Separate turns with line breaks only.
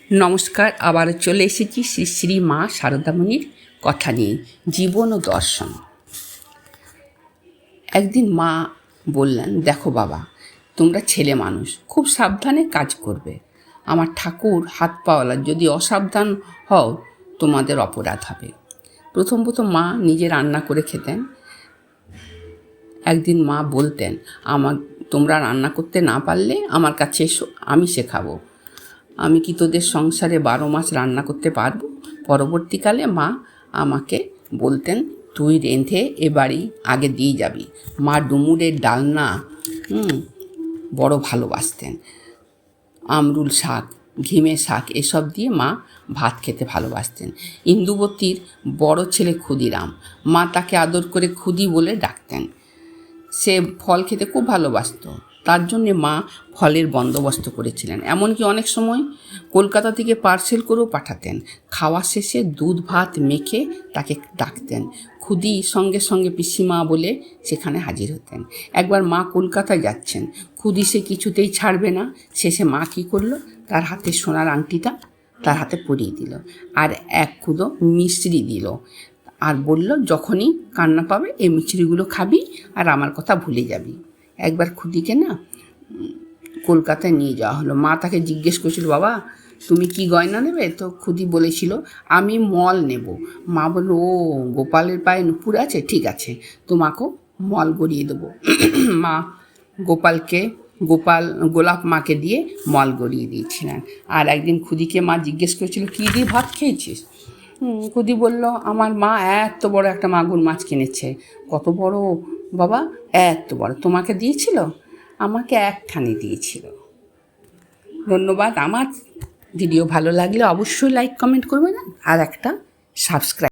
নমস্কার, আবারও চলে এসেছি শ্রী শ্রী মা শারদামণির কথা নিয়ে, জীবন ও দর্শন। একদিন মা বললেন, দেখো বাবা, তোমরা ছেলে মানুষ, খুব সাবধানে কাজ করবে। আমার ঠাকুর হাত পাওয়ালা, যদি অসাবধান হও তোমাদের অপরাধ হবে। প্রথম মা নিজে রান্না করে খেতেন। একদিন মা বলতেন, তোমরা রান্না করতে না পারলে আমার কাছে এসো, আমি শেখাবো। আমি কি তোদের সংসারে 12 মাস রান্না করতে পারবো? পরবর্তীকালে মা আমাকে বলতেন, তুই রেঁধে এ বাড়ি আগে দিয়ে যাবি। মা ডুমুরের ডালনা বড় ভালোবাসতেন। আমরুল শাক, ঘিমে শাক এসব দিয়ে মা ভাত খেতে ভালোবাসতেন। ইন্দুবতীর বড় ছেলে ক্ষুদিরাম, মা তাকে আদর করে ক্ষুদি বলে ডাকতেন। সে ফল খেতে খুব ভালোবাসত, তার জন্যে মা ফলের বন্দোবস্ত করেছিলেন। এমনকি অনেক সময় কলকাতা থেকে পার্সেল করেও পাঠাতেন। খাওয়া শেষে দুধ ভাত মেখে তাকে ডাকতেন। ক্ষুদি সঙ্গে সঙ্গে পিসিমা বলে সেখানে হাজির হতেন। একবার মা কলকাতায় যাচ্ছেন, ক্ষুদি সে কিছুতেই ছাড়বে না। শেষে মা কী করলো, তার হাতে সোনার আংটিটা তার হাতে পরিয়ে দিল, আর এক কুদো মিশ্রি দিল, আর বলল, যখনই কান্না পাবে এই মিছরিগুলো খাবি আর আমার কথা ভুলে যাবি। একবার ক্ষুদিকে না কলকাতায় নিয়ে যাওয়া হলো। মা তাকে জিজ্ঞেস করছিল, বাবা তুমি কি গয়না নেবে? তো ক্ষুদি বলেছিল, আমি মল নেব। মা বলল, ও গোপালের পায়ে নুপুর আছে, ঠিক আছে, তোমাকেও মল গড়িয়ে দেবো। মা গোলাপ মাকে দিয়ে মল গড়িয়ে দিয়েছিলেন। আর একদিন ক্ষুদিকে মা জিজ্ঞেস করেছিল, কী দিয়ে ভাত খেয়েছিস? ক্ষুদি বলল, আমার মা এত বড় একটা মাগুর মাছ কিনেছে। কত বড় বাবা? এত বড়। তোমাকে দিয়েছিল? আমাকে একখানি দিয়েছিল। ধন্যবাদ। আমার ভিডিও ভালো লাগলে অবশ্যই লাইক কমেন্ট করবেন, আর একটা সাবস্ক্রাইব।